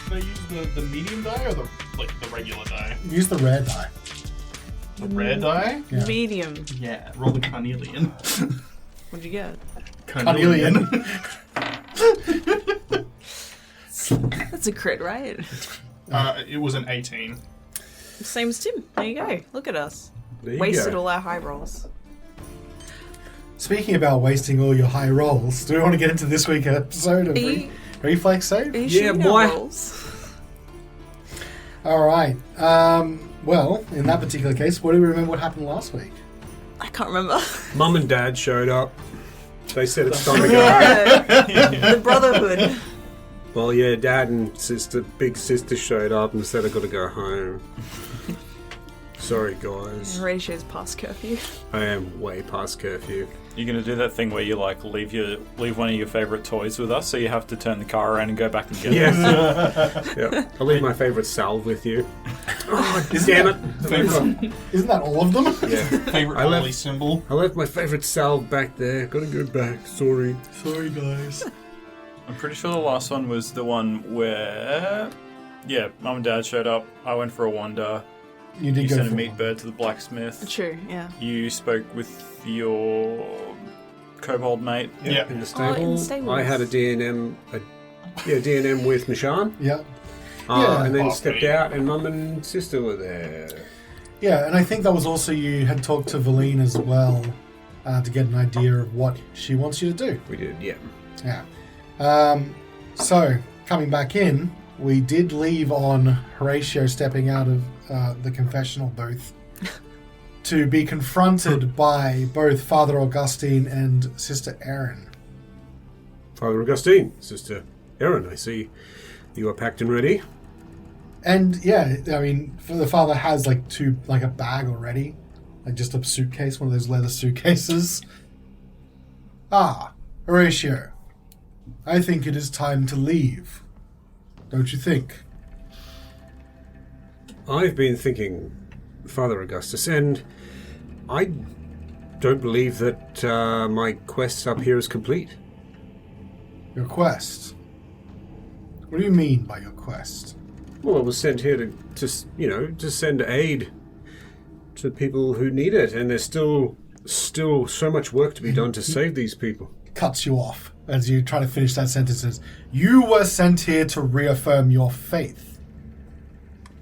Should I use the medium die or the regular die? Use the rare die. The rare die? Yeah. Medium. Yeah, roll the Carnelian. What'd you get? Carnelian. That's a crit, right? It was an 18. Same as Tim. There you go. Look at us. There you Wasted go. all our high rolls. Speaking about wasting all your high rolls, do we want to get into this week's episode of Reflex Save? Are you Yeah, shooting boy. our rolls? All right. Well, in that particular case, what do we remember what happened last week? I can't remember. Mum and Dad showed up. They said it's time to go. Yeah. The Brotherhood. Well, yeah, Dad and big sister showed up and said I got to go home. Sorry, guys. Horatio's past curfew. I am way past curfew. You're gonna do that thing where you like leave one of your favourite toys with us, so you have to turn the car around and go back and get it. Yes. Yep. I'll leave my favourite salve with you. Oh, damn it. Isn't that all of them? Yeah. Favorite I left- holy symbol. I left my favourite salve back there. Gotta go back. Sorry. Sorry, guys. I'm pretty sure the last one was the one where, Mum and Dad showed up. I went for a wander. You did You go sent a for meat one. bird to the blacksmith. True, yeah. You spoke with your kobold mate. Yeah. In the Oh, stable. in the stables. I had a D&M with Mishan. Yeah. Yeah. And then Oh, stepped brilliant. out and Mum and Sister were there. Yeah, and I think that was also you had talked to Valine as well to get an idea of what she wants you to do. We did, yeah. Yeah. So, coming back in, we did leave on Horatio stepping out of the confessional booth to be confronted by both Father Augustine and Sister Erin. Father Augustine, Sister Erin, I see you are packed and ready. And yeah, I mean, the father has like a bag already, like just a suitcase, one of those leather suitcases. Ah, Horatio, I think it is time to leave. Don't you think? I've been thinking, Father Augustus, and I don't believe that my quest up here is complete. Your quest? What do you mean by your quest? Well, I was sent here to send aid to people who need it, and there's still so much work to be done to save these people. Cuts you off as you try to finish that sentence. Says, you were sent here to reaffirm your faith.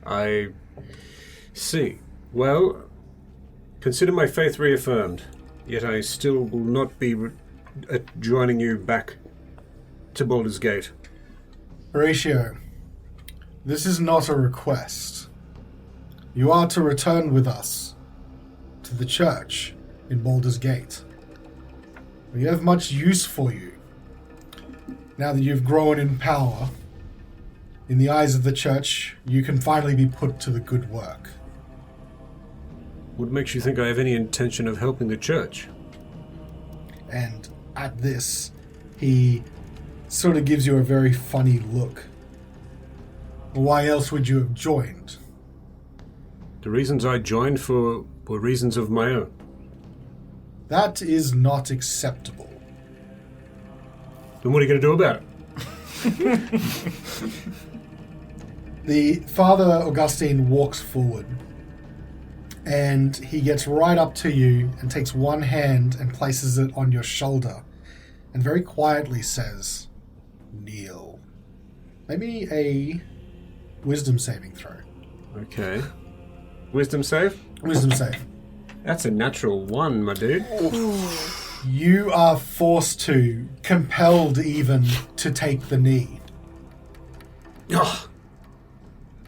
I see. Well, consider my faith reaffirmed, yet I still will not be joining you back to Baldur's Gate. Horatio, this is not a request. You are to return with us to the church in Baldur's Gate. We have much use for you. Now that you've grown in power, in the eyes of the church, you can finally be put to the good work. What makes you think I have any intention of helping the church? And at this, he sort of gives you a very funny look. Why else would you have joined? The reasons I joined were reasons of my own. That is not acceptable. Then what are you going to do about it? The Father Augustine walks forward, and he gets right up to you and takes one hand and places it on your shoulder, and very quietly says, "Kneel." Maybe a wisdom saving throw. Okay. Wisdom save? Wisdom save. That's a natural 1, my dude. You are forced to, compelled even, to take the knee. Ugh.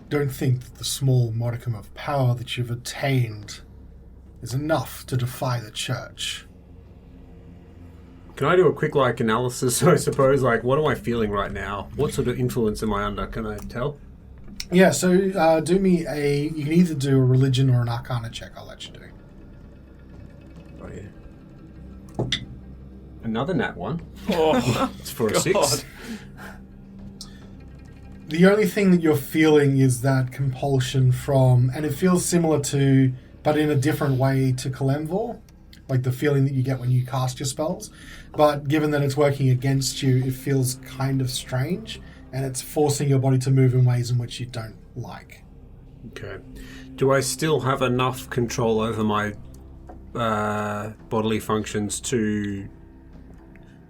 Don't think that the small modicum of power that you've attained is enough to defy the church. Can I do a quick, analysis, I suppose? What am I feeling right now? What sort of influence am I under? Can I tell? Yeah, so do me you can either do a religion or an arcana check, I'll let you do. Oh, yeah. Another nat 1. Oh, It's for a God. 6. The only thing that you're feeling is that compulsion from, and it feels similar to, but in a different way to Kalemvor, like the feeling that you get when you cast your spells. But given that it's working against you, it feels kind of strange. and it's forcing your body to move in ways in which you don't like. Okay. Do I still have enough control over my bodily functions to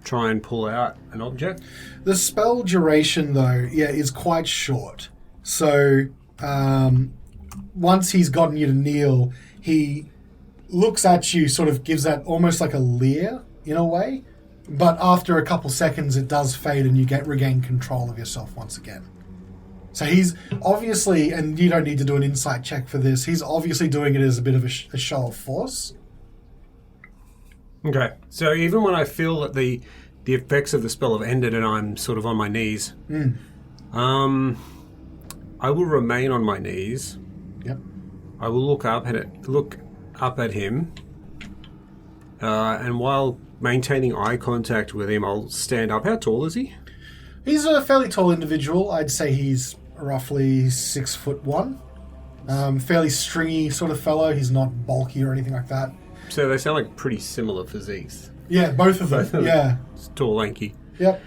try and pull out an object? The spell duration, though, is quite short. So, once he's gotten you to kneel, he looks at you, sort of gives that almost like a leer, in a way. But after a couple seconds, it does fade and you regain control of yourself once again. So he's obviously, and you don't need to do an insight check for this, he's obviously doing it as a bit of a show of force. Okay. So even when I feel that the effects of the spell have ended and I'm sort of on my knees, I will remain on my knees. Yep. I will look up at him, and while maintaining eye contact with him, I'll stand up. How tall is he? He's a fairly tall individual. I'd say he's roughly 6'1". Fairly stringy sort of fellow. He's not bulky or anything like that. So they sound like pretty similar physiques. Yeah, both of them. Yeah. It's tall, lanky. Yep.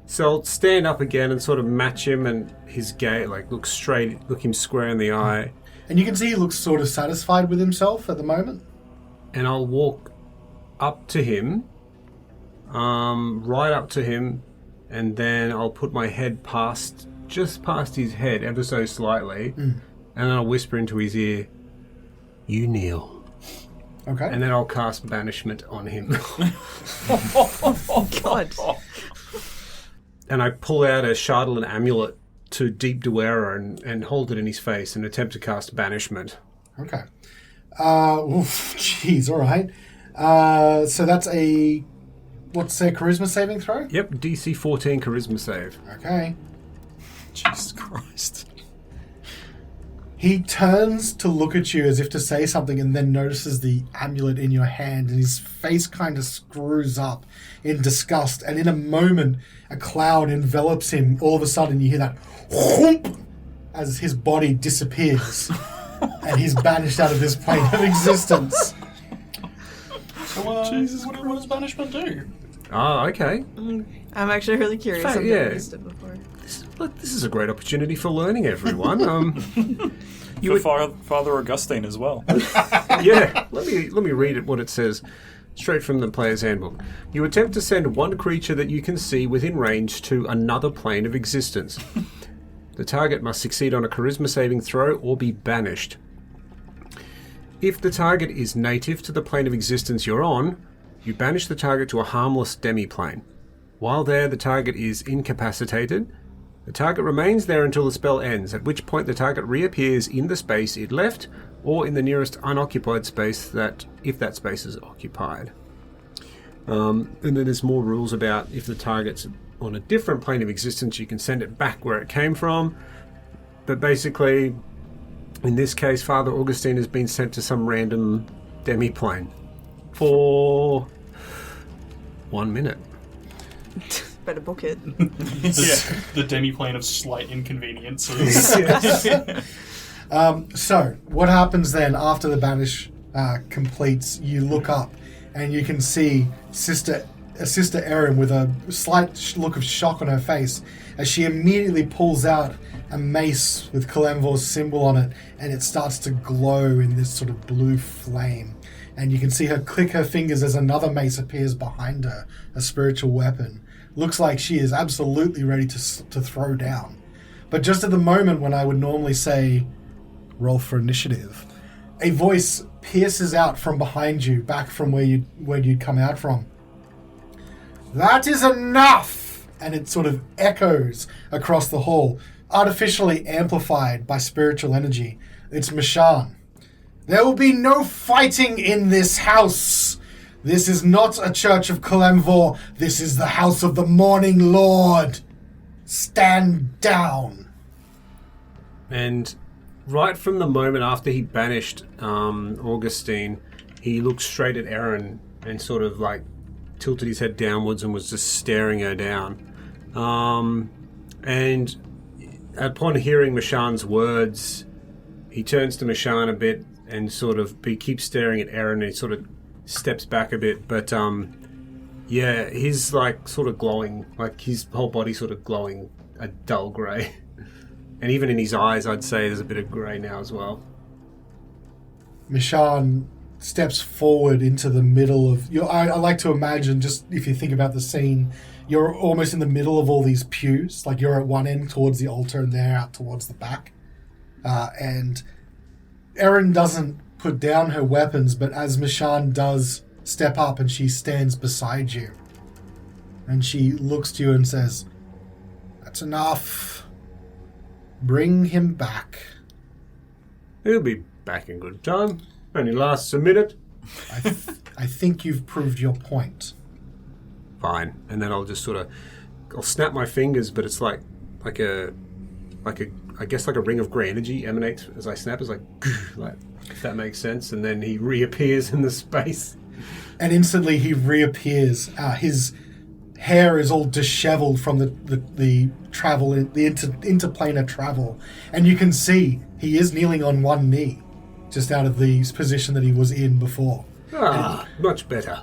So I'll stand up again and sort of match him and his gaze, like look him square in the eye. And you can see he looks sort of satisfied with himself at the moment. And I'll walk up to him, right up to him, and then I'll put my head just past his head ever so slightly, and then I'll whisper into his ear, "You kneel." Okay. And then I'll cast banishment on him. Oh, God. And I pull out a Chardelin amulet to Deep Dwera and hold it in his face and attempt to cast banishment. Okay. Jeez, all right. So that's what's their charisma saving throw? Yep, DC 14 charisma save. Okay. Jesus Christ. He turns to look at you as if to say something and then notices the amulet in your hand and his face kind of screws up in disgust, and in a moment a cloud envelops him. All of a sudden you hear that whoomp as his body disappears and he's banished out of this plane of existence. So, what does banishment do? Ah, okay. I'm actually really curious. Fact, I've yeah. never used it before. This is a great opportunity for learning, everyone. For Father Augustine as well. Yeah, let me read it. What it says, straight from the player's handbook. You attempt to send one creature that you can see within range to another plane of existence. The target must succeed on a charisma saving throw or be banished. If the target is native to the plane of existence you're on, you banish the target to a harmless demi-plane. While there, the target is incapacitated. The target remains there until the spell ends, at which point the target reappears in the space it left, or in the nearest unoccupied space if that space is occupied. And then there's more rules about if the target's on a different plane of existence, you can send it back where it came from. But basically, in this case, Father Augustine has been sent to some random demi-plane for 1 minute. Better book it. The demi-plane of slight inconveniences. So, what happens then after the banish completes? You look up and you can see Sister Erin with a slight look of shock on her face as she immediately pulls out a mace with Kalemvor's symbol on it, and it starts to glow in this sort of blue flame. And you can see her click her fingers as another mace appears behind her, a spiritual weapon. Looks like she is absolutely ready to throw down. But just at the moment when I would normally say, roll for initiative, a voice pierces out from behind you, back from where you'd come out from. That is enough! And it sort of echoes across the hall, artificially amplified by spiritual energy. It's Mishan. There will be no fighting in this house! This is not a church of Kalemvor. This is the house of the Morninglord. Stand down. And right from the moment after he banished Augustine, he looked straight at Erin and sort of like tilted his head downwards and was just staring her down. And upon hearing Mishan's words, he turns to Mishan a bit and sort of keeps staring at Erin, and he sort of steps back a bit, but you Yeah, he's like sort of glowing, like his whole body sort of glowing a dull grey. And even in his eyes, I'd say there's a bit of grey now as well. Mishan steps forward into the middle of... I like to imagine, just if you think about the scene, you're almost in the middle of all these pews. Like you're at one end towards the altar and they're out towards the back. And Erin doesn't put down her weapons, but as Mishan does step up and she stands beside you, and she looks to you and says, "That's enough. Bring him back." He'll be back in good time. Only lasts a minute. I think you've proved your point. Fine. And then I'll just I'll snap my fingers, but it's like a I guess like a ring of grey energy emanates as I snap. It's like if that makes sense. And then he reappears in the space. And instantly he reappears. His hair is all disheveled from the travel, the interplanar travel. And you can see he is kneeling on one knee, just out of the position that he was in before. Much better.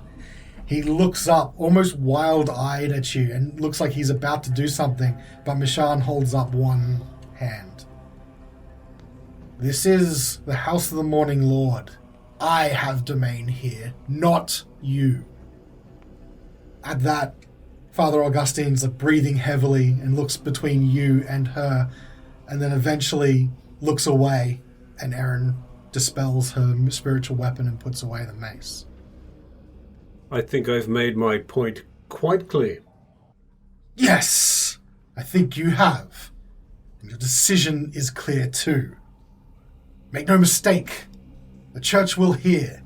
He looks up, almost wild-eyed at you, and looks like he's about to do something, but Mishan holds up one hand. "This is the House of the Morninglord. I have domain here, not you." At that, Father Augustine's breathing heavily and looks between you and her, and then eventually looks away, and Erin dispels her spiritual weapon and puts away the mace. I think I've made my point quite clear. Yes, I think you have. And your decision is clear too. Make no mistake, the church will hear.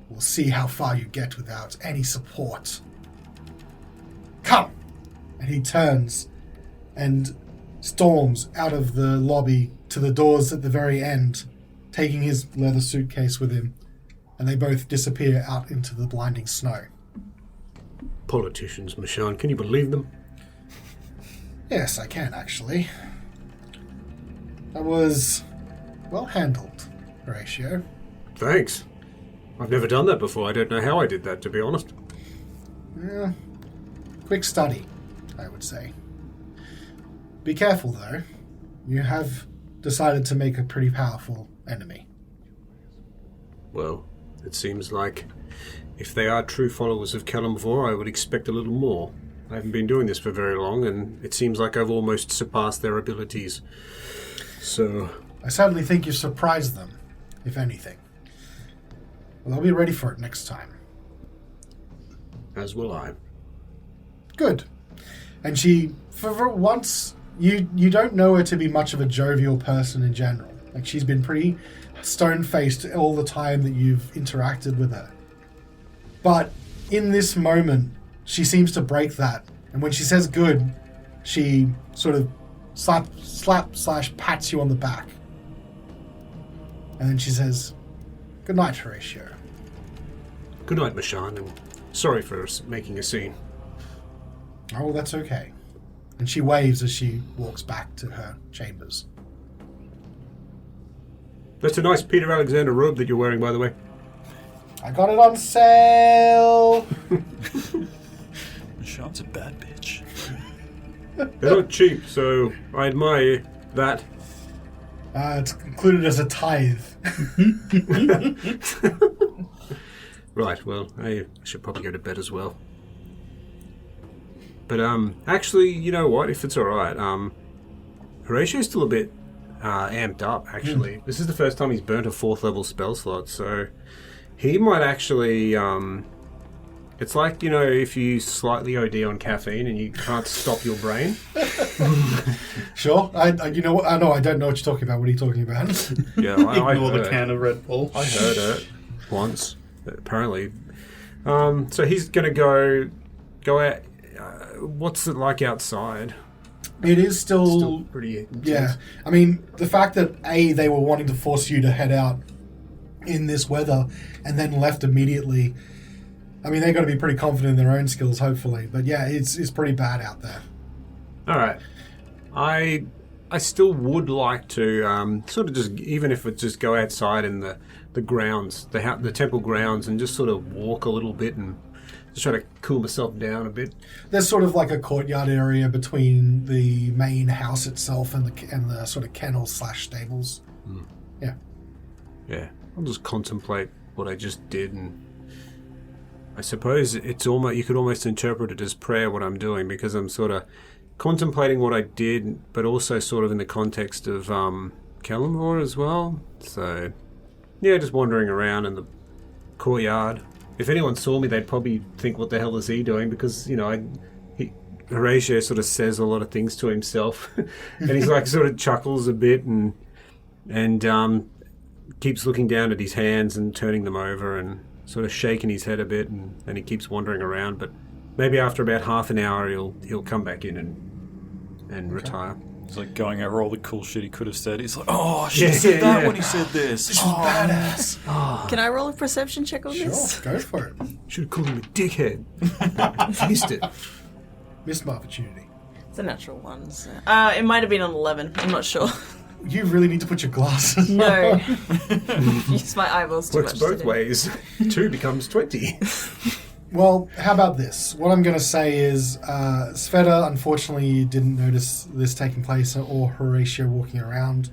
We'll see how far you get without any support. Come! And he turns and storms out of the lobby to the doors at the very end, taking his leather suitcase with him, and they both disappear out into the blinding snow. Politicians, Mishan, can you believe them? Yes, I can, actually. That was well handled, Horacio. Thanks. I've never done that before. I don't know how I did that, to be honest. Yeah, quick study, I would say. Be careful, though. You have decided to make a pretty powerful enemy. Well, it seems like if they are true followers of Callan before, I would expect a little more. I haven't been doing this for very long, and it seems like I've almost surpassed their abilities. So... I certainly think you surprised them, if anything. Well, I'll be ready for it next time. As will I. Good. And she, for once, you don't know her to be much of a jovial person in general. Like, she's been pretty stone-faced all the time that you've interacted with her. But in this moment, she seems to break that. And when she says good, she sort of slap/pats you on the back. And then she says, "Good night, Horacio." Good night, Mishan, and sorry for making a scene. Oh, that's okay. And she waves as she walks back to her chambers. That's a nice Peter Alexander robe that you're wearing, by the way. I got it on sale! Sean's a bad bitch. They're not cheap, so I admire that. It's included as a tithe. Right, well, I should probably go to bed as well. But, actually, you know what, if it's alright, Horacio's still a bit amped up, actually. This is the first time he's burnt a 4th level spell slot, so he might actually, it's like, you know, if you slightly OD on caffeine and you can't stop your brain. Sure. You know what? I know I don't know what you're talking about. What are you talking about? Yeah, I Ignore heard the can of Red Bull. I heard it once, apparently. So he's going to go out. What's it like outside? It is Still pretty intense. Yeah. I mean, the fact that, they were wanting to force you to head out in this weather and then left immediately. I mean, they've got to be pretty confident in their own skills, hopefully. But yeah, it's pretty bad out there. All right. I still would like to sort of just, even if it just go outside in the grounds, the temple grounds, and just sort of walk a little bit and Just trying to cool myself down a bit. There's sort of like a courtyard area between the main house itself and the sort of kennels / stables. Yeah. Yeah, I'll just contemplate what I just did, and I suppose it's almost you could almost interpret it as prayer what I'm doing, because I'm sort of contemplating what I did, but also sort of in the context of Callan as well. So yeah, just wandering around in the courtyard. If anyone saw me, they'd probably think, "What the hell is he doing?" Because Horacio sort of says a lot of things to himself, and he's like sort of chuckles a bit and keeps looking down at his hands and turning them over and sort of shaking his head a bit, and then he keeps wandering around. But maybe after about half an hour, he'll come back in and retire. It's like going over all the cool shit he could have said. He's like, "Oh, I should have said that when he said this. This was badass. Can I roll a perception check on this? Sure, go for it. Should have called him a dickhead. Missed it. Missed my opportunity. It's a natural one. So. It might have been an 11. I'm not sure. You really need to put your glasses on. No. Use my eyeballs too Works much both today. ways. 2 becomes 20. Well, how about this? What I'm going to say is, Svieta, unfortunately, you didn't notice this taking place or Horatio walking around.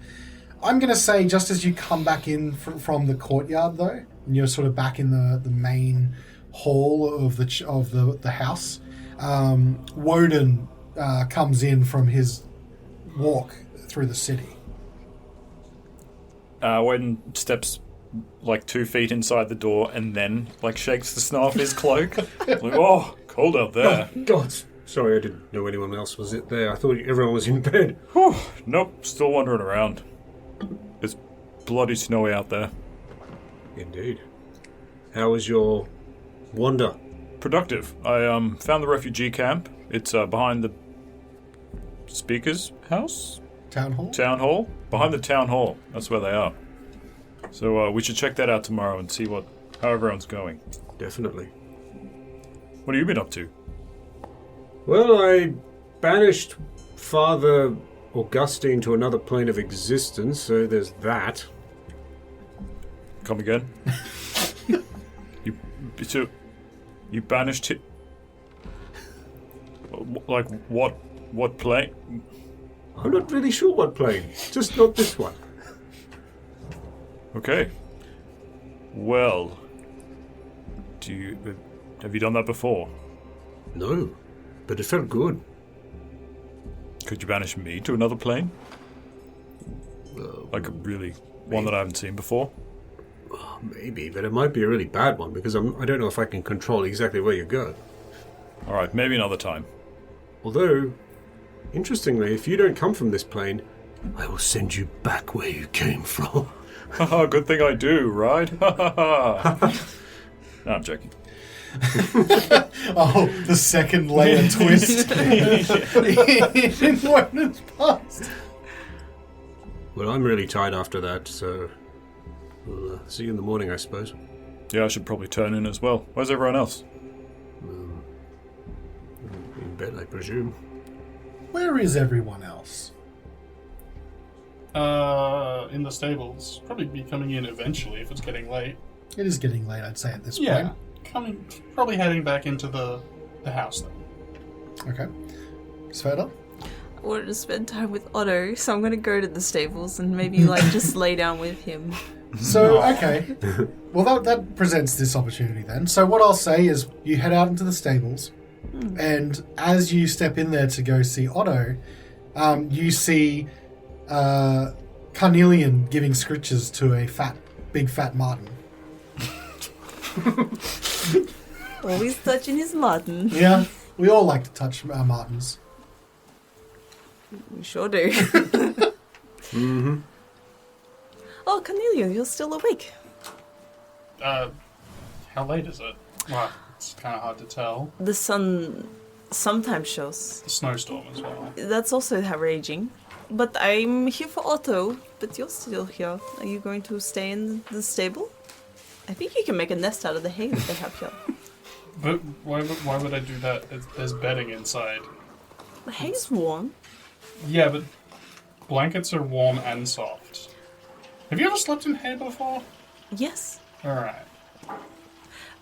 I'm going to say, just as you come back in from the courtyard, though, and you're sort of back in the main hall of the house, Wodun comes in from his walk through the city. Wodun steps like 2 feet inside the door and then like shakes the snow off his cloak. Like, oh, cold out there. God, sorry, I didn't know anyone else was there. I thought everyone was in bed. Whew, nope, still wandering around. It's bloody snowy out there. Indeed. How was your wander? Productive. I found the refugee camp. It's behind the speaker's house? Town hall? Town hall? Behind the town hall. That's where they are. So we should check that out tomorrow and see how everyone's going. Definitely. What have you been up to? Well, I banished Father Augustine to another plane of existence, so there's that. Come again? You banished him? Like what plane? I'm not really sure what plane. Just not this one. Okay. Well, have you done that before? No, but it felt good. Could you banish me to another plane? Like one that I haven't seen before? Maybe, but it might be a really bad one because I don't know if I can control exactly where you go. All right, maybe another time. Although, interestingly, if you don't come from this plane, I will send you back where you came from. Haha, good thing I do, right? No, I'm joking. Oh, the second layer twist in Wodun's past. Well, I'm really tired after that, so we'll see you in the morning, I suppose. Yeah, I should probably turn in as well. Where's everyone else? In bed, I presume. Where is everyone else? In the stables. Probably be coming in eventually if it's getting late. It is getting late, I'd say, at this Yeah. point. Probably heading back into the house then. Okay. Svieta? I wanted to spend time with Otto, so I'm going to go to the stables and maybe just lay down with him. So, okay. Well, that presents this opportunity then. So what I'll say is you head out into the stables, and as you step in there to go see Otto, you see Carnelian giving scritches to a big fat marten. Always touching his marten. Yeah, we all like to touch our martens. We sure do. Mm-hmm. Oh, Carnelian, you're still awake. How late is it? Well, it's kind of hard to tell. The sun sometimes shows. The snowstorm as well. That's also raging. But I'm here for Otto, but you're still here. Are you going to stay in the stable? I think you can make a nest out of the hay that they have here. But why would I do that? There's bedding inside. The hay's warm. Yeah, but blankets are warm and soft. Have you ever slept in hay before? Yes. Alright.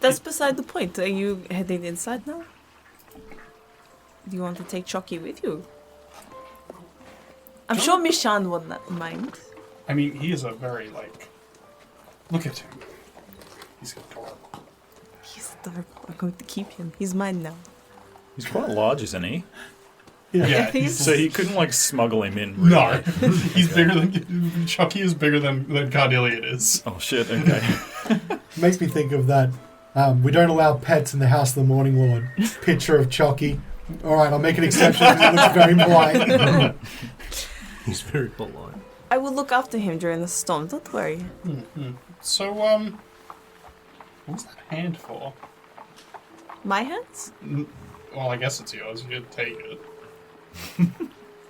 That's beside the point. Are you heading inside now? Do you want to take Chucky with you? I'm sure Mishan won't mind. I mean, he is a very, like... Look at him. He's adorable. He's adorable. I'm going to keep him. He's mine now. He's quite large, isn't he? Yeah, he's- So you couldn't like smuggle him in. No, he's bigger than... Chucky is bigger than Carnelian is. Oh shit. Okay. Makes me think of that. We don't allow pets in the house of the Morninglord. Picture of Chucky. All right, I'll make an exception because he looks very polite. He's very polite. I will look after him during the storm. Don't worry. So, what's that hand for? My hands? Well, I guess it's yours. You could take it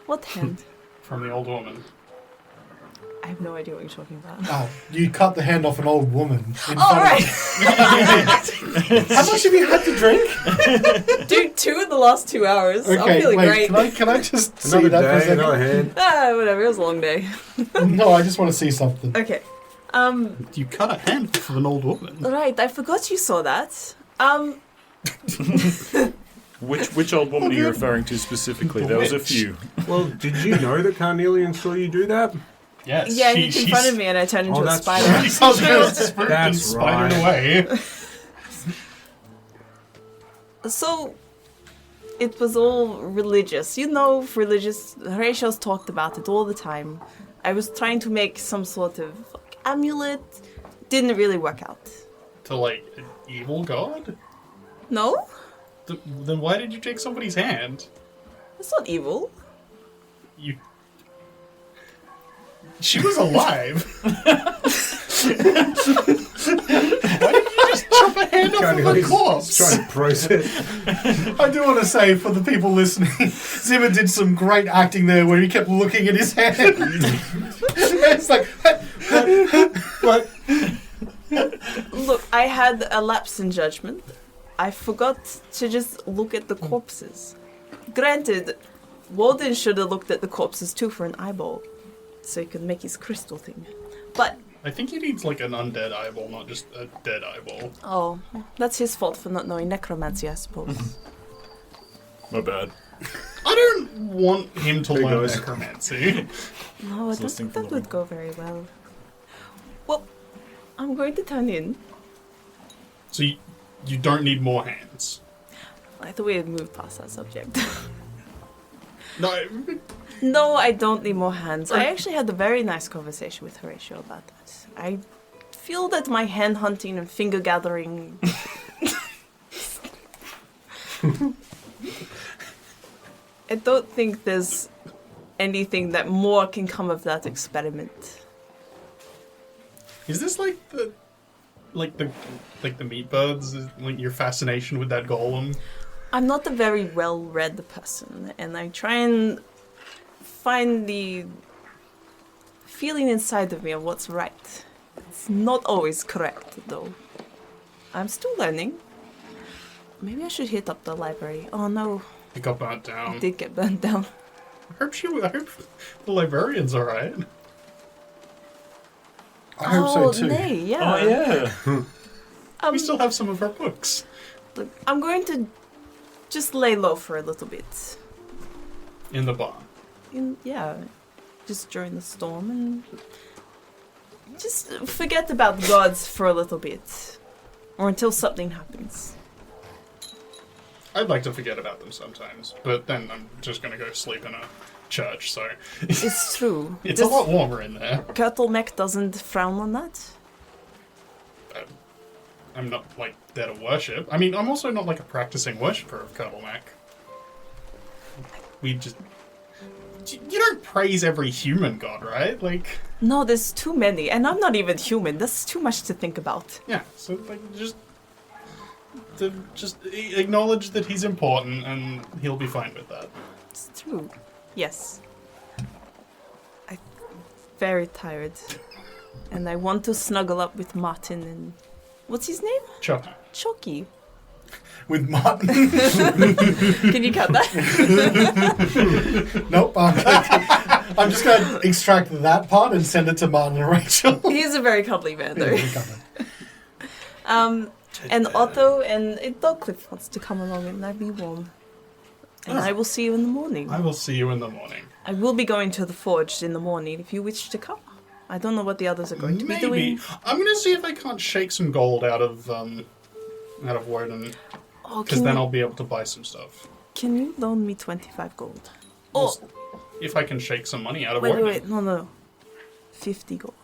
What hand? from the old woman. I have no idea what you're talking about. Oh, you cut the hand off an old woman. In front All of- right, How much have you had to drink? dude. 2 in the last 2 hours. I'm Okay, feeling wait. great. Can I just see Another that for a day, second? another hand. Whatever. It was a long day. No, I just want to see something. Okay. You cut a hand off of an old woman. Right. I forgot you saw that. Which old woman are you referring to specifically? The There was a witch. few. Well, did you know that Carnelian saw you do that? Yes. Yeah, he confronted me, and I turned into a that's spider. right. She got spooked and That's spidered right. away. So, it was all religious. You know, religious. Horacio's talked about it all the time. I was trying to make some sort of like, amulet. Didn't really work out. To, like, an evil god? No? Then why did you take somebody's hand? It's not evil. You... She was alive. Why did you just chop a hand off of a Carnelian's corpse? trying to process. I do want to say, for the people listening, Zimma did some great acting there where he kept looking at his hand. It's like, what? Look, I had a lapse in judgment. I forgot to just look at the corpses. Granted, Wodun should have looked at the corpses too for an eyeball, so he could make his crystal thing. But, I think he needs, like, an undead eyeball, not just a dead eyeball. oh, that's his fault for not knowing necromancy, I suppose. My bad. I don't want him to There learn goes. necromancy. No, I don't listening think for that the would go very well. Well, I'm going to turn in. So you don't need more hands. I thought we had moved past that subject. No, No, I don't need more hands. I actually had a very nice conversation with Horacio about that. I feel that my hand hunting and finger gathering. I don't think there's anything that more can come of that experiment. is this like the meat birds? Is, like, your fascination with that golem? I'm not a very well-read person, and I try and find the feeling inside of me of what's right. It's not always correct, though. I'm still learning. Maybe I should hit up the library. Oh no, It got burnt it down. did get burnt down. I hope the librarian's alright. I hope so too. Nay, yeah. Oh yeah. We still have some of her books. Look, I'm going to just lay low for a little bit. In the barn. Yeah, just during the storm and just forget about gods for a little bit. Or until something happens. I'd like to forget about them sometimes, but then I'm just gonna go sleep in a church, so It's true. it's a lot warmer in there. Kurtlemek doesn't frown on that. I'm not, like, there to worship. I mean, I'm also not, like, a practicing worshipper of Carnelian. We just... You don't praise every human god, right? Like, No, there's too many, and I'm not even human. That's too much to think about. yeah, so, like, just acknowledge that he's important, and he'll be fine with that. It's true. Yes. I'm very tired. And I want to snuggle up with Martin and... What's his name? Chucky. Chucky. With Martin. Can you cut that? Nope. I'm just going to extract that part and send it to Martin and Rachel. He's a very cuddly man, though. And Otto and Dogcliff wants to come along and I'll be warm. And I will see you in the morning. I will see you in the morning. I will be going to the forge in the morning if you wish to come. I don't know what the others are going to be Maybe. doing. I'm going to see if I can't shake some gold out of Wodun. Oh, Because then I'll be able to buy some stuff. Can you loan me 25 gold? Well, if I can shake some money out of Wait, Wodun. no. 50 gold.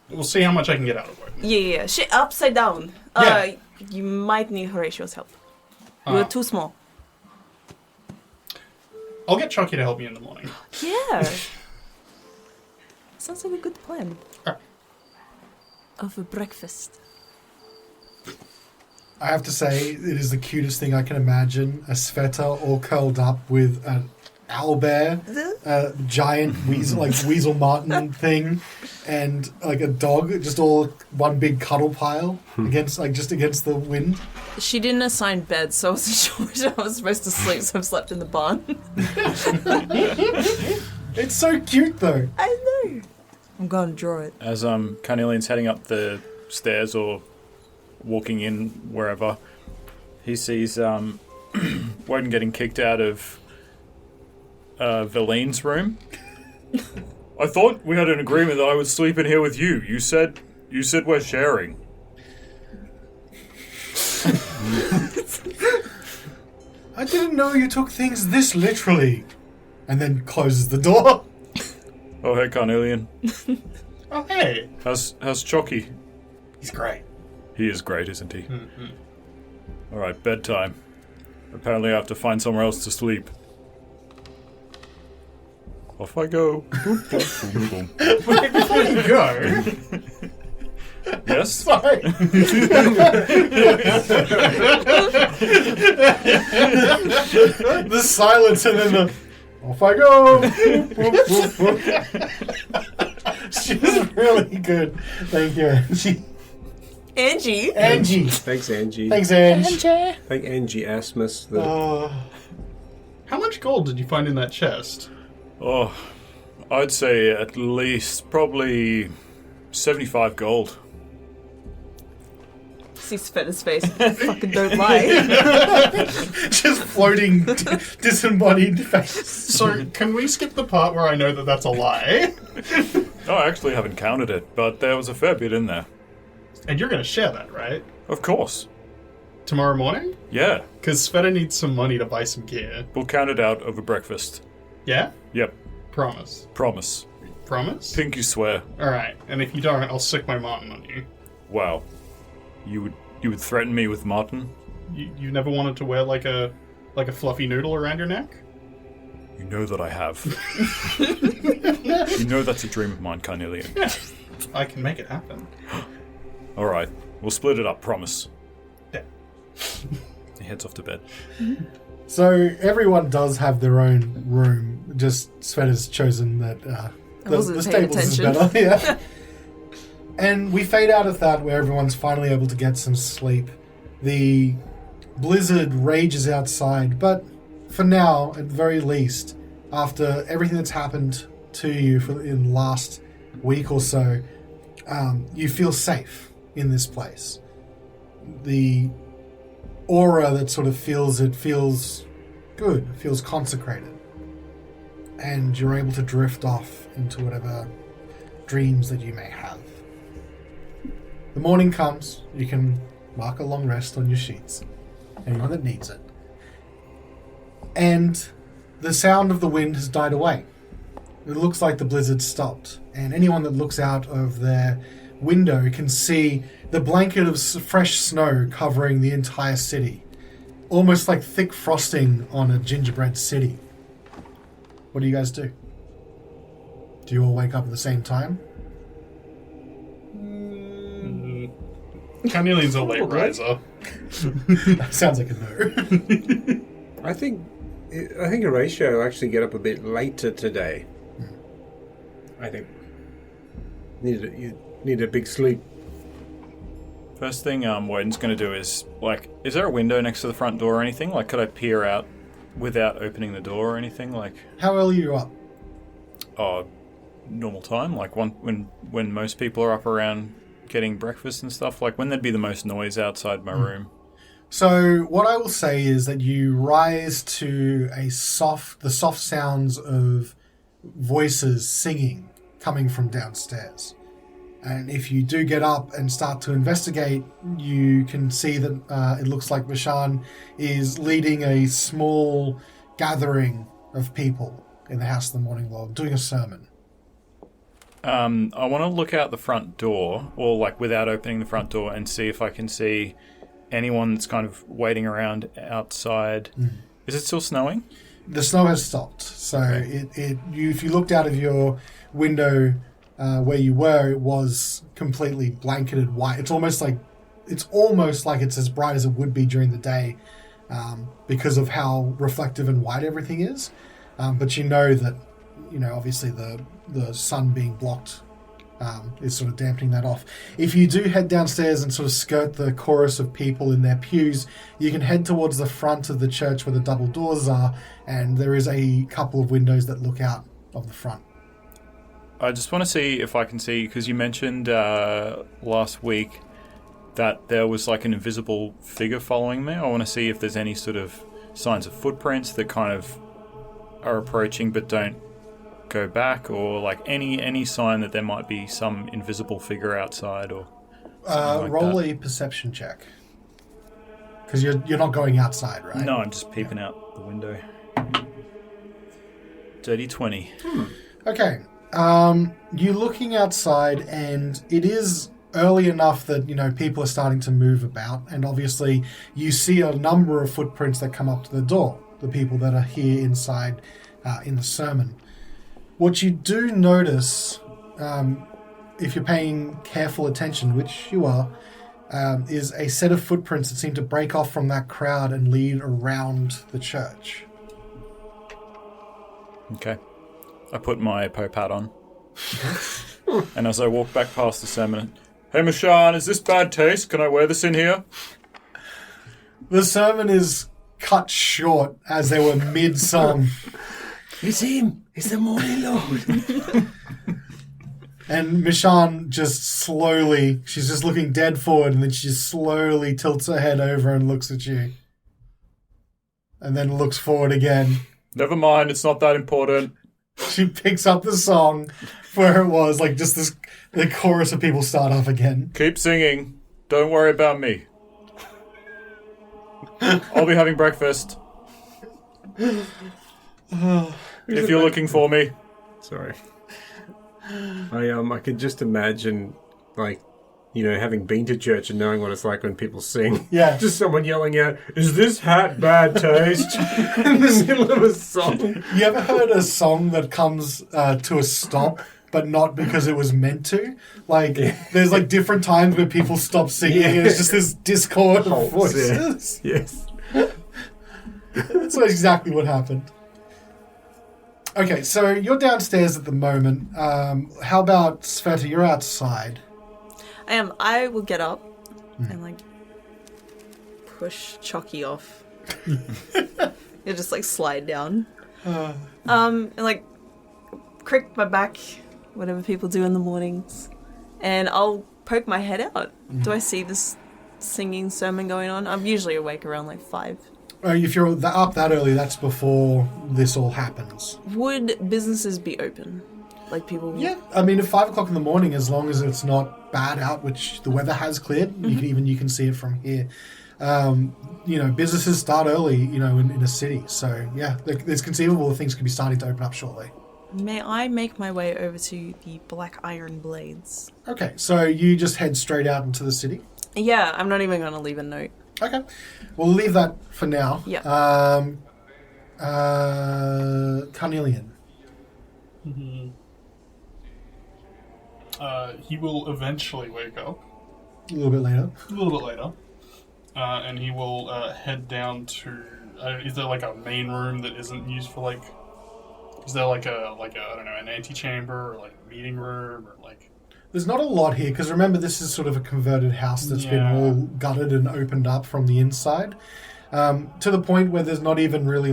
We'll see how much I can get out of Wodun. Yeah. Shit, upside down. Yeah. You might need Horacio's help. You're too small. I'll get Chucky to help me in the morning. Yeah. Sounds like a good plan. Alright. Over breakfast. I have to say, it is the cutest thing I can imagine. A Svieta all curled up with an owlbear, a giant weasel martin thing, and like a dog, just all one big cuddle pile against the wind. She didn't assign beds, so I wasn't sure where I was supposed to sleep, so I've slept in the barn. It's so cute though. I know. I'm gonna draw it. As Carnelian's heading up the stairs or walking in wherever, he sees Wodun getting kicked out of Valine's room. I thought we had an agreement that I would sleep in here with you. You said we're sharing. I didn't know you took things this literally. And then closes the door. Oh, hey, Carnelian. Oh, hey. How's Chocky? He's great. He is great, isn't he? Mm-hmm. All right, bedtime. Apparently I have to find somewhere else to sleep. Off I go. Boom, boom, boom, boom. Wait, before you go... Yes? Sorry. The silence and then the... Off I go! She's really good. Thank you, Angie. Angie. Thanks, Angie. Thanks, Angie. Thank Angie Asmus. How much gold did you find in that chest? Oh, I'd say at least probably 75 gold. See Svetta's face. Fucking don't lie. Just floating, disembodied face. So, can we skip the part where I know that that's a lie? Oh, I actually haven't counted it, but there was a fair bit in there. And you're going to share that, right? Of course. Tomorrow morning? Yeah. Because Sveta needs some money to buy some gear. We'll count it out over breakfast. Yeah? Yep. Promise. Promise. Promise? Pinky swear. Alright, and if you don't, I'll sick my Martin on you. Wow. You would threaten me with Martin? You never wanted to wear like a fluffy noodle around your neck? You know that I have. You know that's a dream of mine, Carnelian. Yeah. I can make it happen. Alright. We'll split it up, promise. Yeah. He heads off to bed. So everyone does have their own room. Just Sveta's chosen that the stables is better. Yeah. And we fade out of that where everyone's finally able to get some sleep. The blizzard rages outside, but for now, at the very least, after everything that's happened to you in the last week or so, you feel safe in this place. The aura that sort of feels good, feels consecrated. And you're able to drift off into whatever dreams that you may have. The morning comes, you can mark a long rest on your sheets. Anyone that needs it. And the sound of the wind has died away. It looks like the blizzard stopped. And anyone that looks out of their window can see the blanket of fresh snow covering the entire city. Almost like thick frosting on a gingerbread city. What do you guys do? Do you all wake up at the same time? Carnelian's a late riser. That sounds like a no. I think Horatio will actually get up a bit later today. I think you need a big sleep. First thing Wodun's going to do is, is there a window next to the front door or anything? Like, could I peer out without opening the door or anything? Like, how early are you up? Normal time. Like when most people are up around getting breakfast and stuff? Like, when there'd be the most noise outside my room? So what I will say is that you rise to the soft sounds of voices singing coming from downstairs. And if you do get up and start to investigate, you can see that it looks like Vishan is leading a small gathering of people in the House of the Morninglord, doing a sermon. I want to look out the front door, or like without opening the front door, and see if I can see anyone that's kind of waiting around outside. Is it still snowing? The snow has stopped. So if you looked out of your window where you were, it was completely blanketed white. It's almost like it's as bright as it would be during the day because of how reflective and white everything is. But you know that, obviously the sun being blocked is sort of dampening that off. If you do head downstairs and sort of skirt the chorus of people in their pews, you can head towards the front of the church where the double doors are, and there is a couple of windows that look out of the front. I just want to see if I can see, because you mentioned last week that there was like an invisible figure following me. I want to see if there's any sort of signs of footprints that kind of are approaching but don't go back, or like any sign that there might be some invisible figure outside, or roll a perception check, because you're not going outside, right? No, I'm just peeping out the window. Dirty 20. Okay. You're looking outside, and it is early enough that people are starting to move about, and obviously you see a number of footprints that come up to the door, the people that are here inside in the sermon. What you do notice, if you're paying careful attention, which you are, is a set of footprints that seem to break off from that crowd and lead around the church. Okay. I put my Pope hat on. And as I walk back past the sermon, "Hey, Mishan, is this bad taste? Can I wear this in here?" The sermon is cut short as they were mid-song. It's him! It's the Morninglord! And Mishan just slowly, she's just looking dead forward, and then she just slowly tilts her head over and looks at you. And then looks forward again. Never mind, it's not that important. She picks up the song where it was, like just this, the chorus of people start off again. Keep singing. Don't worry about me. I'll be having breakfast. If you're looking for me. Sorry. I could just imagine, like, having been to church and knowing what it's like when people sing. Yeah. Just someone yelling out, "Is this hat bad taste?" in the middle of a song. You ever heard a song that comes to a stop, but not because it was meant to? Like, there's like different times where people stop singing and it's just this discord of voices. Yes. That's exactly what happened. Okay, so you're downstairs at the moment. How about Svieta? You're outside. I will get up and push Chucky off. You just slide down. And crick my back, whatever people do in the mornings. And I'll poke my head out. Do I see this singing sermon going on? I'm usually awake around 5. If you're up that early, that's before this all happens. Would businesses be open? People... Yeah, I mean, at 5 o'clock in the morning, as long as it's not bad out, which the weather has cleared, you can see it from here. Businesses start early, in a city. So, yeah, it's conceivable that things could be starting to open up shortly. May I make my way over to the Black Iron Blades? Okay, so you just head straight out into the city? Yeah, I'm not even going to leave a note. Okay, we'll leave that for now. Yeah. Carnelian. He will eventually wake up. A little bit later. And he will head down to... is there a main room that isn't used for Is there I don't know, an antechamber or a meeting room or There's not a lot here because remember this is sort of a converted house that's been all gutted and opened up from the inside, to the point where there's not even really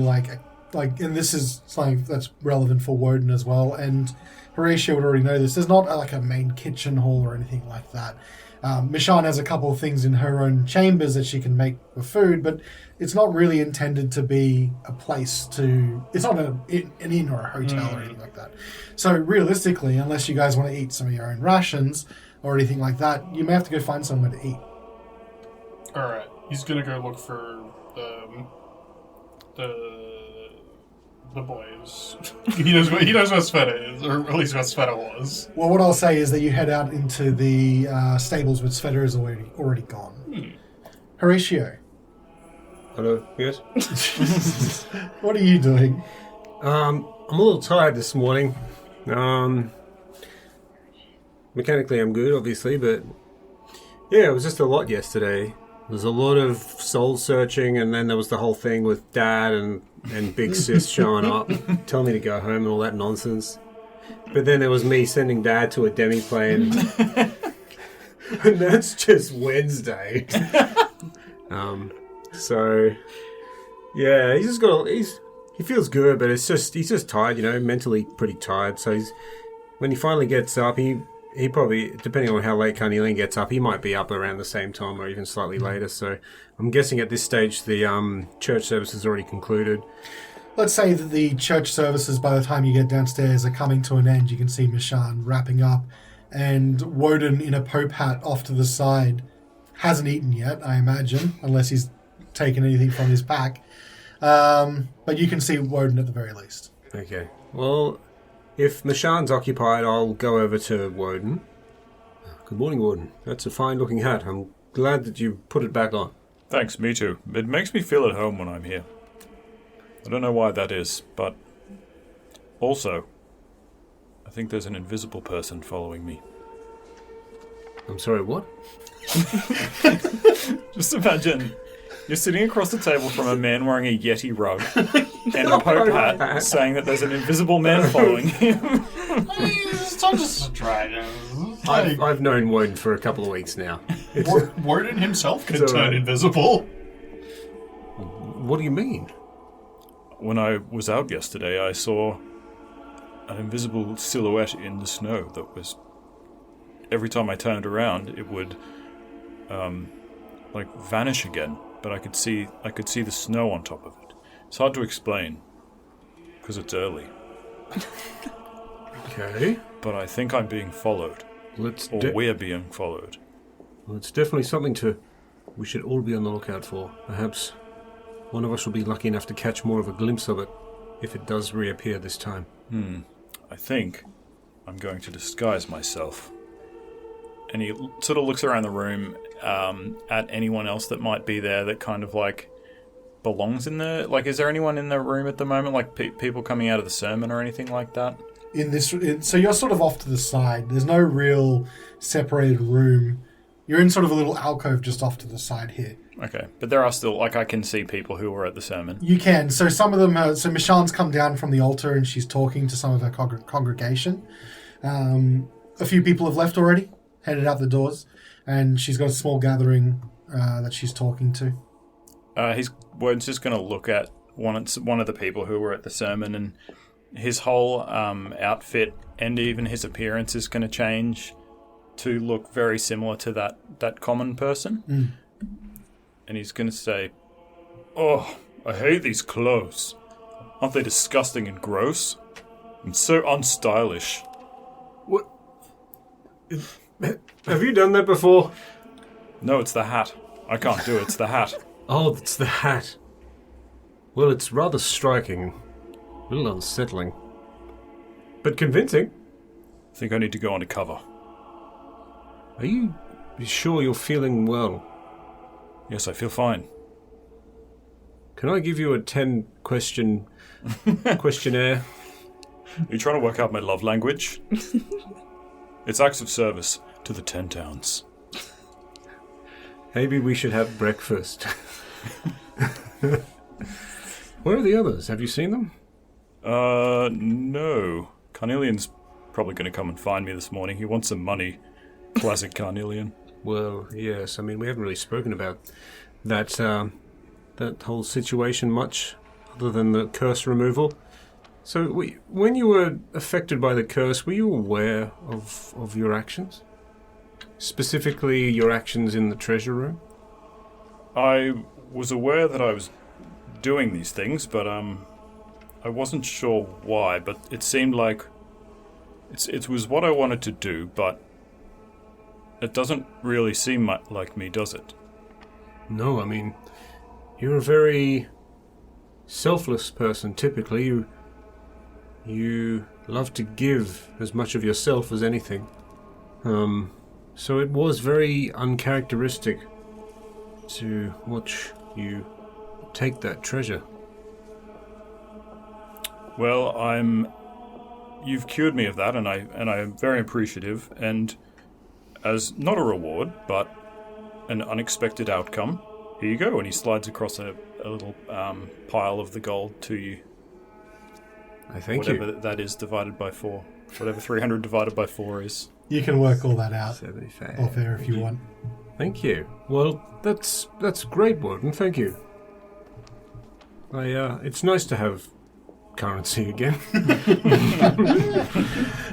and this is something that's relevant for Wodun as well, and Horacio would already know this, there's not like a main kitchen hall or anything like that. Mishan has a couple of things in her own chambers that she can make for food, but it's not really intended to be a place to... It's not an inn or a hotel or anything like that. So realistically, unless you guys want to eat some of your own rations or anything like that, you may have to go find somewhere to eat. Alright, he's gonna go look for the boys. he knows where Svieta is, or at least where Svieta was. Well, what I'll say is that you head out into the stables, but Svieta is already gone. Horatio. Hello, yes? What are you doing? I'm a little tired this morning. Mechanically I'm good, obviously, but yeah, it was just a lot yesterday. There's a lot of soul searching, and then there was the whole thing with Dad and Big Sis showing up, telling me to go home and all that nonsense. But then there was me sending Dad to a demi-plane. And that's just Wednesday. So, yeah, he feels good, but he's just tired, mentally pretty tired. So when he finally gets up, he probably, depending on how late Carnelian gets up, he might be up around the same time or even slightly later. So I'm guessing at this stage the church service is already concluded. Let's say that the church services, by the time you get downstairs, are coming to an end. You can see Mishan wrapping up, and Wodun in a Pope hat off to the side hasn't eaten yet, I imagine, unless he's taken anything from his pack. But you can see Wodun at the very least. Okay. Well, if Mishan's occupied, I'll go over to Wodun. Good morning, Wodun. That's a fine-looking hat. I'm glad that you put it back on. Thanks, me too. It makes me feel at home when I'm here. I don't know why that is, but also, I think there's an invisible person following me. I'm sorry, what? Just imagine you're sitting across the table from a man wearing a Yeti rug and a Pope hat saying that there's an invisible man following him. It's not just a dragon. I've known Wodun for a couple of weeks now. Wodun himself can turn invisible. What do you mean? When I was out yesterday, I saw an invisible silhouette in the snow that was... Every time I turned around, it would, vanish again. But I could see the snow on top of it. It's hard to explain, because it's early. Okay. But I think I'm being followed. We're being followed. Well, it's definitely something we should all be on the lookout for. Perhaps one of us will be lucky enough to catch more of a glimpse of it, if it does reappear this time. I think I'm going to disguise myself. And he sort of looks around the room at anyone else that might be there that kind of belongs in the... is there anyone in the room at the moment? People coming out of the sermon or anything like that? So you're sort of off to the side. There's no real separated room. You're in sort of a little alcove just off to the side here. Okay, but there are still... I can see people who were at the sermon. You can. So some of them... so Mishan's come down from the altar and she's talking to some of her congregation. A few people have left already, headed out the doors, and she's got a small gathering that she's talking to. Wodun's just going to look at one of the people who were at the sermon, and his whole outfit and even his appearance is going to change to look very similar to that common person. And he's going to say, "Oh, I hate these clothes. Aren't they disgusting and gross? And so unstylish." What? Have you done that before? No, it's the hat. I can't do it. It's the hat. Oh, it's the hat. Well, it's rather striking. A little unsettling. But convincing. I think I need to go undercover. Are you sure you're feeling well? Yes, I feel fine. Can I give you a 10-question questionnaire? Are you trying to work out my love language? It's acts of service to the 10 towns. Maybe we should have breakfast. Where are the others? Have you seen them? No. Carnelian's probably going to come and find me this morning. He wants some money. Classic Carnelian. Well, yes. I mean, we haven't really spoken about that whole situation much other than the curse removal. So, when you were affected by the curse, were you aware of your actions? Specifically, your actions in the treasure room? I was aware that I was doing these things, but I wasn't sure why. But it seemed like it was what I wanted to do, but it doesn't really seem like me, does it? No, I mean, you're a very selfless person. Typically, you love to give as much of yourself as anything. So it was very uncharacteristic to watch you take that treasure. Well, you've cured me of that, and I am very appreciative. And as not a reward, but an unexpected outcome, here you go. And he slides across a little pile of the gold to you. I thank you. Whatever that is divided by 4. Whatever 300 divided by 4 is. You can work all that out 75. off air if you want. Thank you. Well, that's great, Wodun. Thank you. It's nice to have currency again.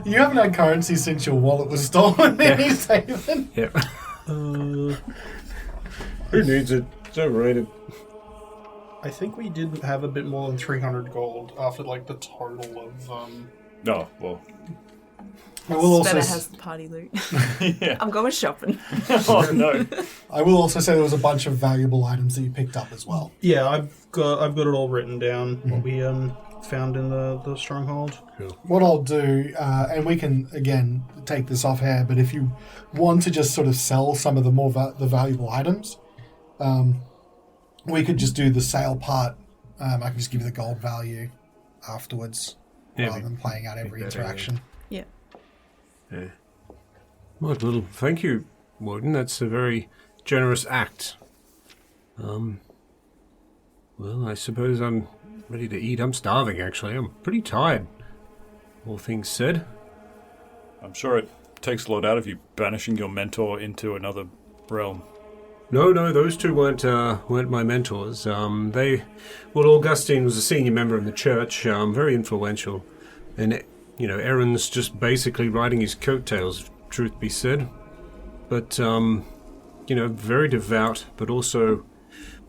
You haven't had currency since your wallet was stolen in East Haven. Yeah. Who needs it? It's overrated. I think we did have a bit more than 300 gold after like the total of. Oh, well. I will also Svieta has the party loot. Yeah. I'm going shopping. Oh, no. I will also say there was a bunch of valuable items that you picked up as well. Yeah, I've got it all written down. What we found in the stronghold. Cool. What I'll do, and we can again take this off air, but if you want to just sort of sell some of the more the valuable items, we could just do the sale part. I can just give you the gold value afterwards, rather than playing out every interaction. Yeah. Yeah. Well, thank you, Wodun. That's a very generous act. Well, I suppose I'm ready to eat. I'm starving, actually. I'm pretty tired, all things said. I'm sure it takes a lot out of you banishing your mentor into another realm. No, those two weren't my mentors. Augustine was a senior member in the church, very influential, and Aaron's just basically riding his coattails, truth be said. But very devout, but also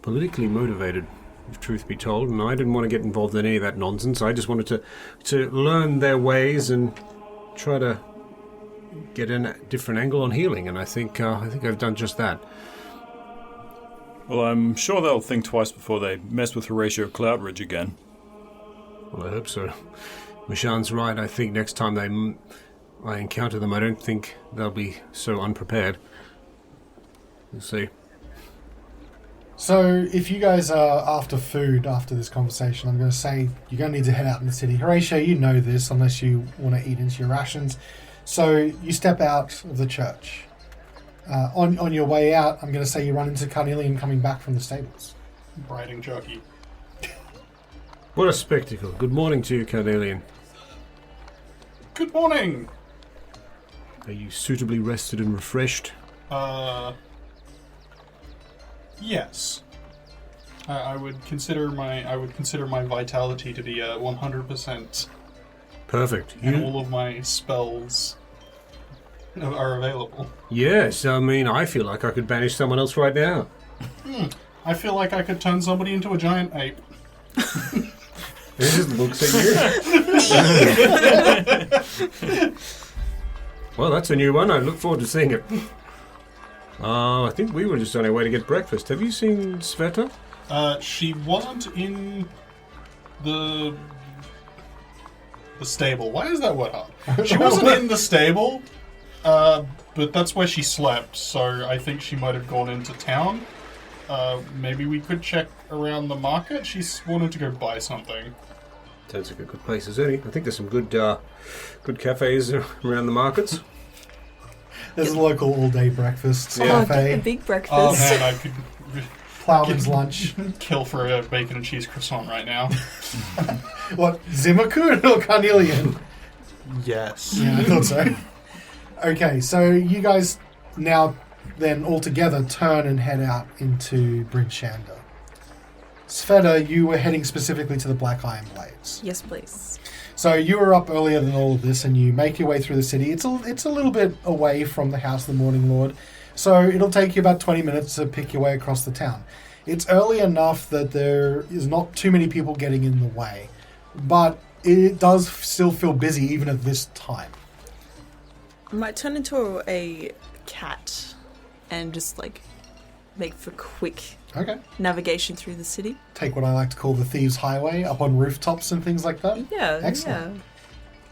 politically motivated, if truth be told. And I didn't want to get involved in any of that nonsense. I just wanted to learn their ways and try to get a different angle on healing. And I think I've done just that. Well, I'm sure they'll think twice before they mess with Horacio Cloudridge again. Well, I hope so. Mishan's right. I think next time I encounter them, I don't think they'll be so unprepared. We'll see. So, if you guys are after food after this conversation, I'm going to say you're going to need to head out in the city. Horatio, you know this, unless you want to eat into your rations. So, you step out of the church. On your way out, I'm going to say you run into Carnelian coming back from the stables. Riding jockey. What a spectacle. Good morning to you, Carnelian. Good morning! Are you suitably rested and refreshed? Yes. I would consider my vitality to be 100%. Perfect. And all of my spells are available. Yes, I mean, I feel like I could banish someone else right now. I feel like I could turn somebody into a giant ape. It just looks at you. Well, that's a new one. I look forward to seeing it. I think we were just on our way to get breakfast. Have you seen Svieta? She wasn't in the stable. Why is that word hard? She wasn't in the stable, but that's where she slept, so I think she might have gone into town. Maybe we could check around the market. She's wanted to go buy something. Sounds like a good place as any. I think there's some good cafes around the markets. There's a local all-day breakfast A cafe. big breakfast. Oh man, I could Plowman's lunch. kill for a bacon and cheese croissant right now. What, Zimma or Carnelian? Yes. Yeah, I thought so. Okay, so you guys now then all together turn and head out into Bryn Shander. Svieta, you were heading specifically to the Black Iron Blades. Yes, please. So you were up earlier than all of this, and you make your way through the city. It's a little bit away from the House of the Morninglord, so it'll take you about 20 minutes to pick your way across the town. It's early enough that there is not too many people getting in the way, but it does still feel busy even at this time. I might turn into a cat and just like make for quick Okay. navigation through the city. Take what I like to call the Thieves' Highway up on rooftops and things like that. Yeah, Excellent.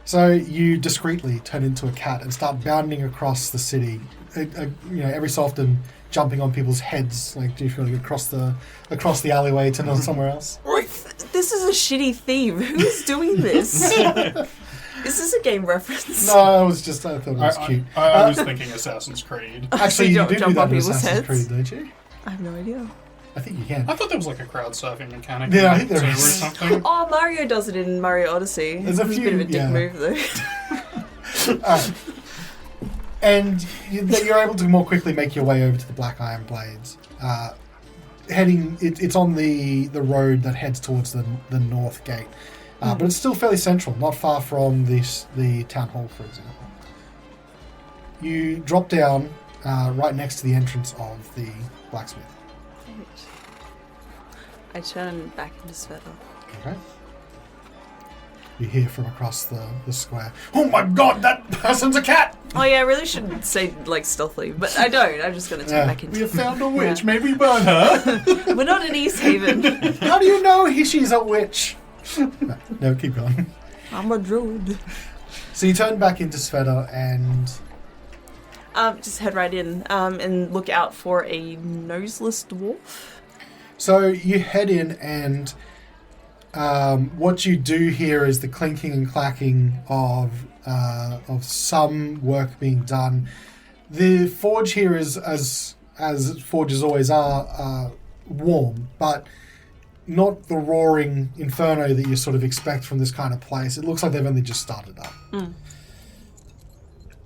So you discreetly turn into a cat and start bounding across the city. Every so often jumping on people's heads, like do you feel like across the alleyway to somewhere else? Wait, this is a shitty theme. Who's doing this? Is this a game reference? No, I thought it was cute. I was thinking Assassin's Creed. Actually, you you don't do jump that on in people's Assassin's heads? Creed, don't you? I have no idea. I think you can. I thought there was like a crowd surfing mechanic. Yeah, I in think it there too, is. or something. Oh, Mario does it in Mario Odyssey. There's a It's few, a bit of a dick yeah. move, though. And you're able to more quickly make your way over to the Black Iron Blades. It's on the road that heads towards the north gate. But it's still fairly central, not far from the town hall, for example. You drop down right next to the entrance of the blacksmith. I turn back into Svieta. Okay. You hear from across the square, "Oh my god, that person's a cat!" Oh yeah, I really shouldn't say like stealthily, but I don't. I'm just gonna turn back We into. have found a witch. Maybe burn her. We're not in East Haven. How do you know she's a witch? No, keep going. I'm a druid. So you turn back into Svieta and... Just head right in and look out for a noseless dwarf. So you head in and what you do here is the clinking and clacking of some work being done. The forge here is, as forges always are, warm, but not the roaring inferno that you sort of expect from this kind of place. It looks like they've only just started up.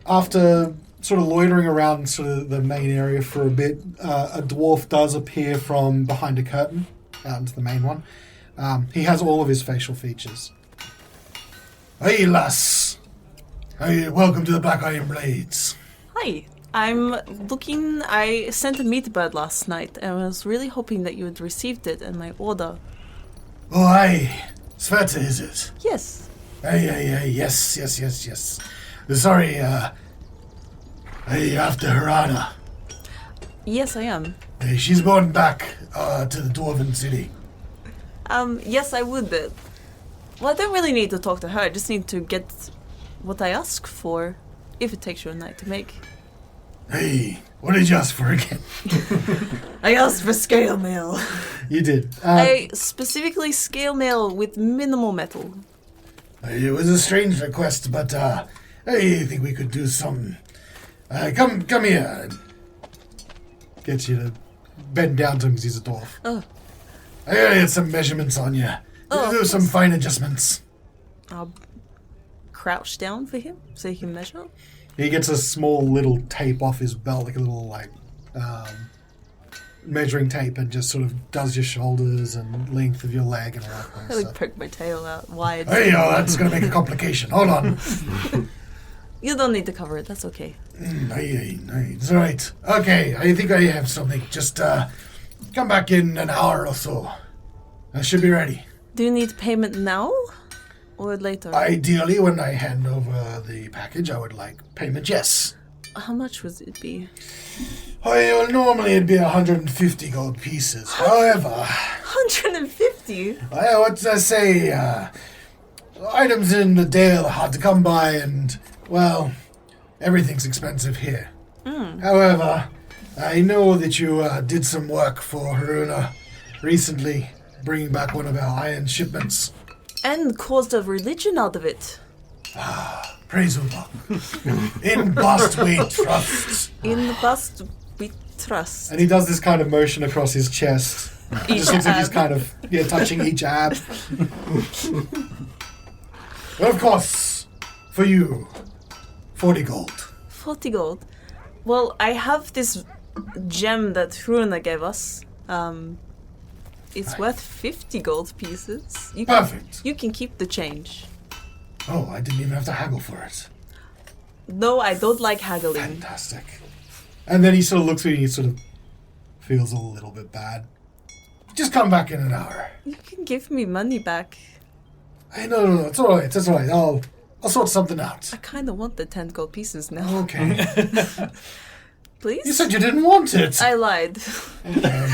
After sort of loitering around sort of the main area for a bit, a dwarf does appear from behind a curtain out into the main one. He has all of his facial features. Hey, lass. Hey, welcome to the Black Iron Blades. Hi. I sent a meat bird last night and I was really hoping that you had received it and my order. Oh, aye. Svieta, is it? Yes. Aye, yes. Sorry, are you after Harana? Yes, I am. She's going back to the Dwarven City. Yes, I would. Well, I don't really need to talk to her. I just need to get what I ask for, if it takes you a night to make. Hey, what did you ask for again? I asked for scale mail. You did. I specifically scale mail with minimal metal. It was a strange request, but I think we could do some. Come here. Gets you to bend down to him because he's a dwarf. Oh. I gotta get some measurements on you. Do some fine adjustments. I'll crouch down for him so he can measure. He gets a small little tape off his belt, like a little measuring tape, and just sort of does your shoulders and length of your leg and all that kind I of like stuff. poke my tail out wide. Hey, that's gonna make a complication. Hold on. You don't need to cover it, that's okay. Aye, it's all right. Okay, I think I have something. Just come back in an hour or so. I should be ready. Do you need payment now or later? Ideally, when I hand over the package, I would like payment, yes. How much would it be? Well, normally it'd be 150 gold pieces. However, 150? what I say, items in the Dale are hard to come by, and, well, everything's expensive here. However, I know that you did some work for Haruna recently, bringing back one of our iron shipments. And caused a religion out of it. Praise Allah. In bust we trust. In the bust, we trust. And he does this kind of motion across his chest. It just looks like he's kind of touching each ab. Well, of course, for you, 40 gold. 40 gold. Well, I have this gem that Hruna gave us. It's worth 50 gold pieces. Perfect. You can keep the change. Oh, I didn't even have to haggle for it. No, I don't like haggling. Fantastic. And then he sort of looks at you and he sort of feels a little bit bad. Just come back in an hour. You can give me money back. Hey, no, it's all right. It's all right. I'll sort something out. I kind of want the 10 gold pieces now. Okay. Please? You said you didn't want it. I lied. Okay.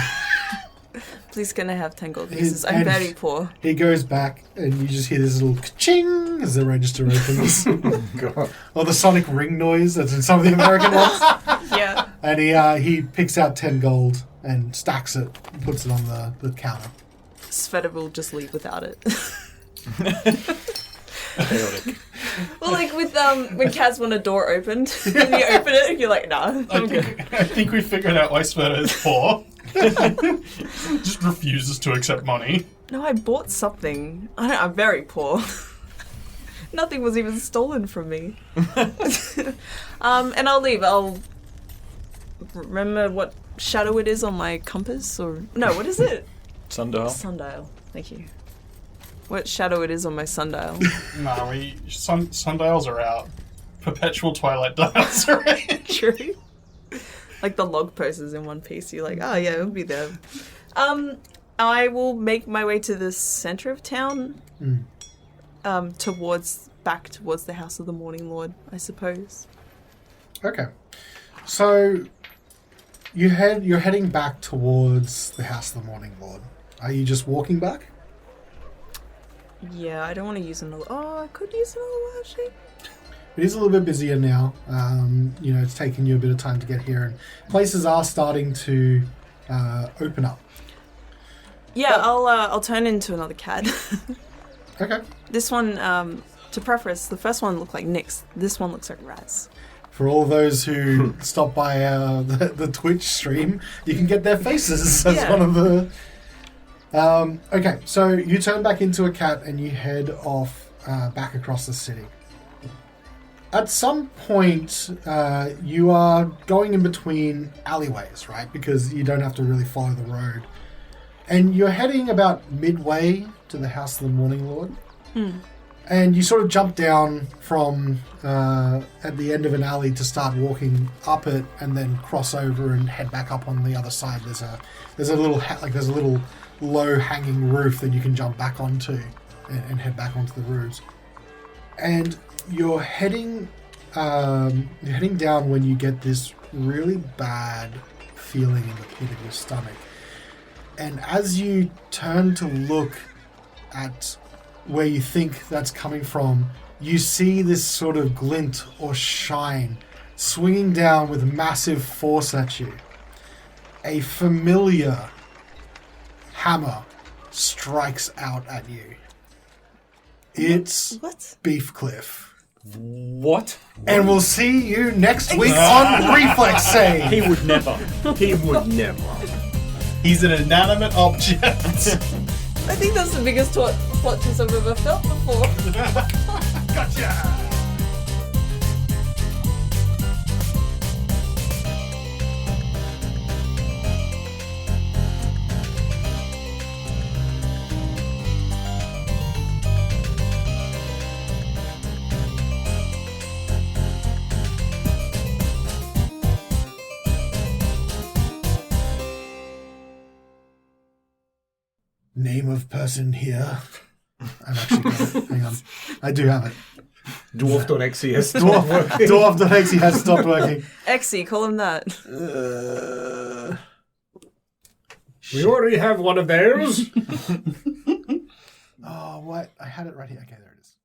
Please can I have 10 gold pieces? And I'm very poor. He goes back and you just hear this little ka-ching as the register opens. God. Or the sonic ring noise that's in some of the American ones. Yeah. And he picks out 10 gold and stacks it and puts it on the counter. Sveta will just leave without it. Chaotic. Well, like with when Kaz want a door opened, and you open it, and you're like, nah, I'm good. I think we figured out why Svieta is poor. Just refuses to accept money. No, I bought something. I'm very poor. Nothing was even stolen from me. And I'll leave. I'll remember what shadow it is on my compass, or no, what is it? Sundial. Sundial. Thank you. What shadow it is on my sundial? Nah, sundials are out. Perpetual twilight dials are in. True. Like the log posters in One Piece. You're like, oh yeah, it'll be there. I will make my way to the center of town. Back towards the house of the Morninglord, I suppose. Okay. So you're heading back towards the house of the Morninglord. Are you just walking back? Yeah, I don't want to use another. Oh, I could use another one actually. It is a little bit busier now. It's taken you a bit of time to get here, and places are starting to open up. Yeah, I'll turn into another cat. Okay. This one, to preface, the first one looked like Nyx. This one looks like Raz. For all those who stop by the Twitch stream, you can get their faces as one of the... okay, so you turn back into a cat and you head off back across the city. At some point, you are going in between alleyways, right? Because you don't have to really follow the road. And you're heading about midway to the house of the Morninglord. And you sort of jump down from at the end of an alley to start walking up it, and then cross over and head back up on the other side. There's a little low hanging roof that you can jump back onto and head back onto the roofs. And you're heading down when you get this really bad feeling in the pit of your stomach. And as you turn to look at where you think that's coming from, you see this sort of glint or shine swinging down with massive force at you. A familiar hammer strikes out at you. It's What? Beef Cliff. What? And we'll see you next week on Reflex Save. He would never. He would never. He's an inanimate object. I think that's the biggest plot twist I've ever felt before. Gotcha! Name of person here. I've actually got it. Hang on. I do have it. Dwarf.exe has stopped working. Dwarf.exe has stopped working. Exy, call him that. We already have one of those. Oh, what? I had it right here. Okay, there it is.